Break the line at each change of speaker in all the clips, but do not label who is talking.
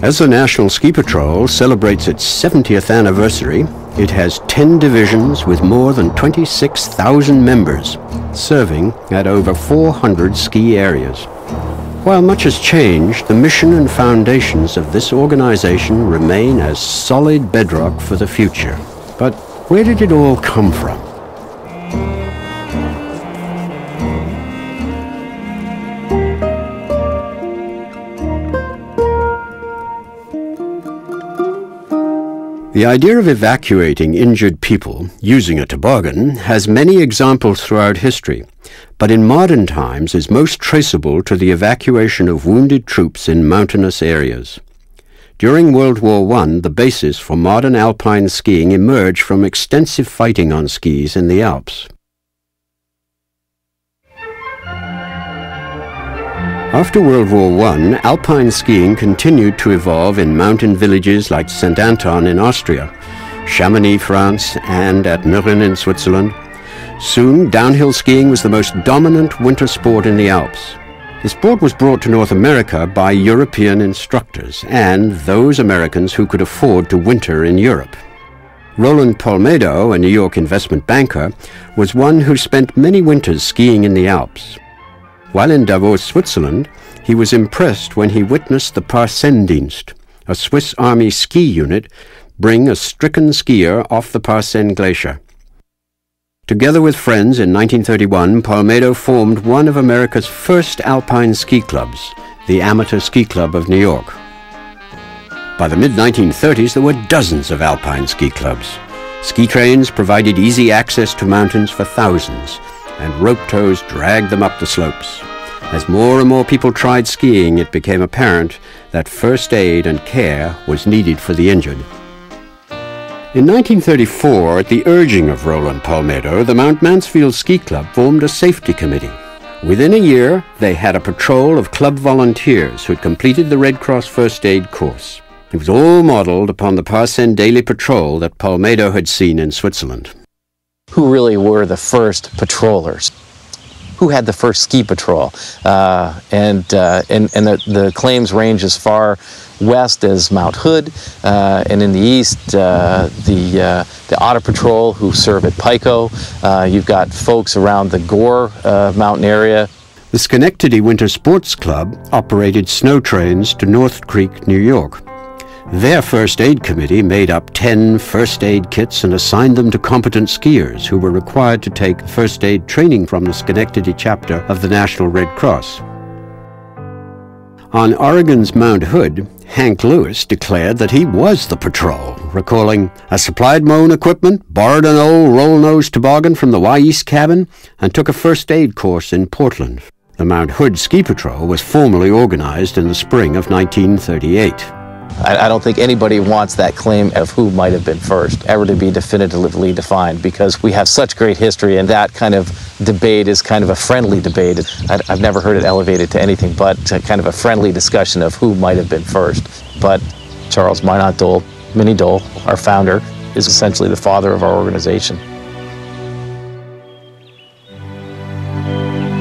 As the National Ski Patrol celebrates its 70th anniversary, it has 10 divisions with more than 26,000 members, serving at over 400 ski areas. While much has changed, the mission and foundations of this organization remain as solid bedrock for the future. But where did it all come from? The idea of evacuating injured people using a toboggan has many examples throughout history, but in modern times is most traceable to the evacuation of wounded troops in mountainous areas. During World War I, the basis for modern alpine skiing emerged from extensive fighting on skis in the Alps. After World War I, alpine skiing continued to evolve in mountain villages like St. Anton in Austria, Chamonix, France, and at Mürren in Switzerland. Soon, downhill skiing was the most dominant winter sport in the Alps. The sport was brought to North America by European instructors and those Americans who could afford to winter in Europe. Roland Palmedo, a New York investment banker, was one who spent many winters skiing in the Alps. While in Davos, Switzerland, he was impressed when he witnessed the Parsendienst, a Swiss Army ski unit, bring a stricken skier off the Parsen Glacier. Together with friends in 1931, Palmedo formed one of America's first alpine ski clubs, the Amateur Ski Club of New York. By the mid-1930s, there were dozens of alpine ski clubs. Ski trains provided easy access to mountains for thousands, and rope tows dragged them up the slopes. As more and more people tried skiing, it became apparent that first aid and care was needed for the injured. In 1934, at the urging of Roland Palmedo, the Mount Mansfield Ski Club formed a safety committee. Within a year, they had a patrol of club volunteers who had completed the Red Cross first aid course. It was all modeled upon the Parsen daily patrol that Palmedo had seen in Switzerland.
Who really were the first patrollers? Who had the first ski patrol? And the claims range as far west as Mount Hood, and in the east, the Otter Patrol, who serve at Pico. You've got folks around the Gore mountain area.
The Schenectady Winter Sports Club operated snow trains to North Creek, New York. Their first aid committee made up 10 first aid kits and assigned them to competent skiers who were required to take first aid training from the Schenectady chapter of the National Red Cross. On Oregon's Mount Hood, Hank Lewis declared that he was the patrol, recalling, "I supplied my own equipment, borrowed an old roll-nosed toboggan from the Y-East cabin, and took a first aid course in Portland." The Mount Hood Ski Patrol was formally organized in the spring of 1938.
I don't think anybody wants that claim of who might have been first ever to be definitively defined, because we have such great history, and that kind of debate is kind of a friendly debate. I've never heard it elevated to anything but kind of a friendly discussion of who might have been first. But Charles Minot Dole, Minnie Dole, our founder, is essentially the father of our organization.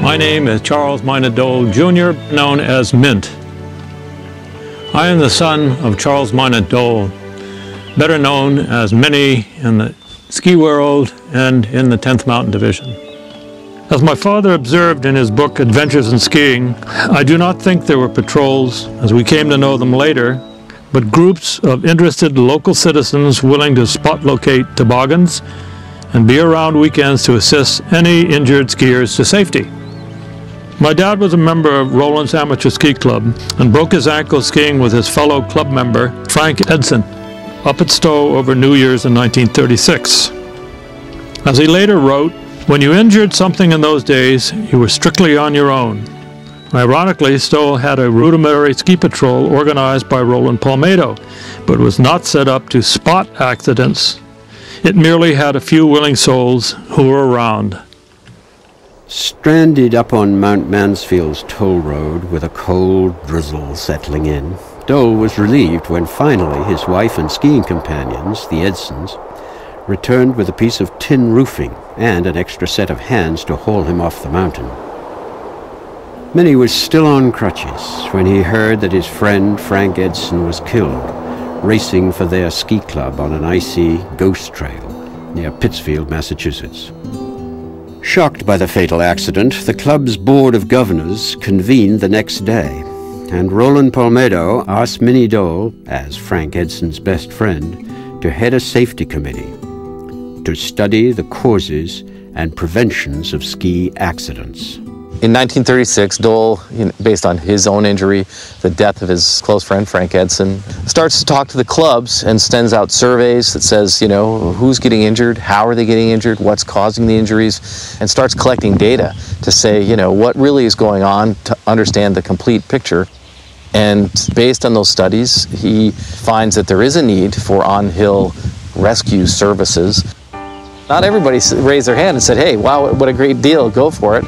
My name is Charles Minot Dole Jr., known as Mint. I am the son of Charles Minot Dole, better known as Minnie in the ski world and in the 10th Mountain Division. As my father observed in his book Adventures in Skiing, I do not think there were patrols, as we came to know them later, but groups of interested local citizens willing to spot locate toboggans and be around weekends to assist any injured skiers to safety. My dad was a member of Roland's Amateur Ski Club and broke his ankle skiing with his fellow club member, Frank Edson, up at Stowe over New Year's in 1936. As he later wrote, "When you injured something in those days, you were strictly on your own." Ironically, Stowe had a rudimentary ski patrol organized by Roland Palmedo, but was not set up to spot accidents. It merely had a few willing souls who were around.
Stranded up on Mount Mansfield's toll road with a cold drizzle settling in, Dole was relieved when finally his wife and skiing companions, the Edsons, returned with a piece of tin roofing and an extra set of hands to haul him off the mountain. Minnie was still on crutches when he heard that his friend Frank Edson was killed, racing for their ski club on an icy ghost trail near Pittsfield, Massachusetts. Shocked by the fatal accident, the club's board of governors convened the next day, and Roland Palmedo asked Minnie Dole, as Frank Edson's best friend, to head a safety committee to study the causes and preventions of ski accidents.
In 1936, Dole, based on his own injury, the death of his close friend Frank Edson, starts to talk to the clubs and sends out surveys that says, who's getting injured, how are they getting injured, what's causing the injuries, and starts collecting data to say, what really is going on to understand the complete picture. And based on those studies, he finds that there is a need for on-hill rescue services. Not everybody raised their hand and said, hey, wow, what a great deal, go for it.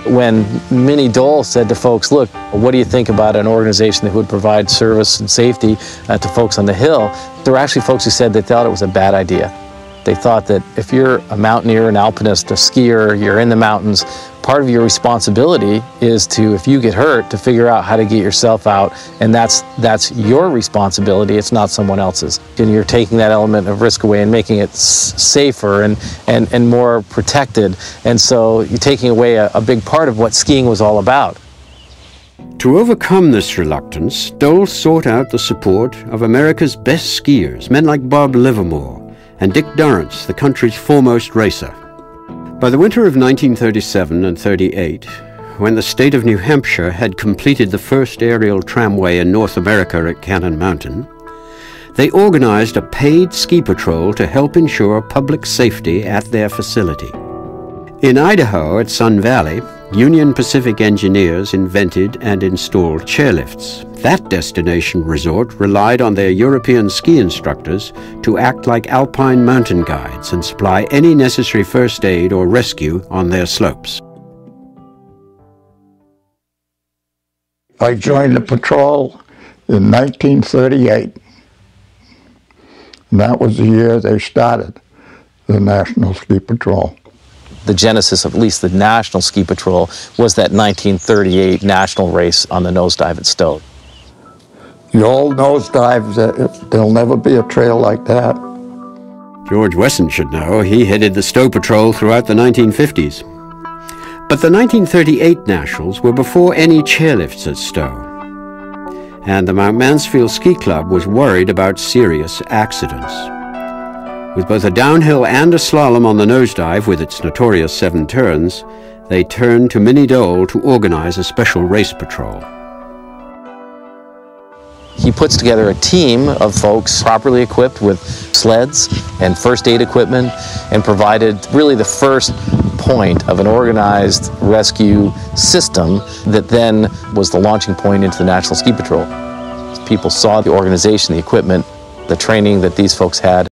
When Minnie Dole said to folks, look, what do you think about an organization that would provide service and safety to folks on the hill? There were actually folks who said they thought it was a bad idea. They thought that if you're a mountaineer, an alpinist, a skier, you're in the mountains, part of your responsibility is to, if you get hurt, to figure out how to get yourself out, and that's your responsibility, it's not someone else's. And you're taking that element of risk away and making it safer and more protected, and so you're taking away a big part of what skiing was all about.
To overcome this reluctance, Dole sought out the support of America's best skiers, men like Bob Livermore and Dick Durrance, the country's foremost racer. By the winter of 1937 and 38, when the state of New Hampshire had completed the first aerial tramway in North America at Cannon Mountain, they organized a paid ski patrol to help ensure public safety at their facility. In Idaho at Sun Valley, Union Pacific engineers invented and installed chairlifts. That destination resort relied on their European ski instructors to act like alpine mountain guides and supply any necessary first aid or rescue on their slopes.
I joined the patrol in 1938. And that was the year they started the National Ski Patrol.
The genesis of at least the National Ski Patrol was that 1938 national race on the nosedive at Stowe.
The old nosedive, there'll never be a trail like that.
George Wesson should know. He headed the Stowe Patrol throughout the 1950s. But the 1938 Nationals were before any chairlifts at Stowe. And the Mount Mansfield Ski Club was worried about serious accidents. With both a downhill and a slalom on the nosedive with its notorious 7 turns, they turned to Minnie Dole to organize a special race patrol.
He puts together a team of folks properly equipped with sleds and first aid equipment and provided really the first point of an organized rescue system that then was the launching point into the National Ski Patrol. People saw the organization, the equipment, the training that these folks had.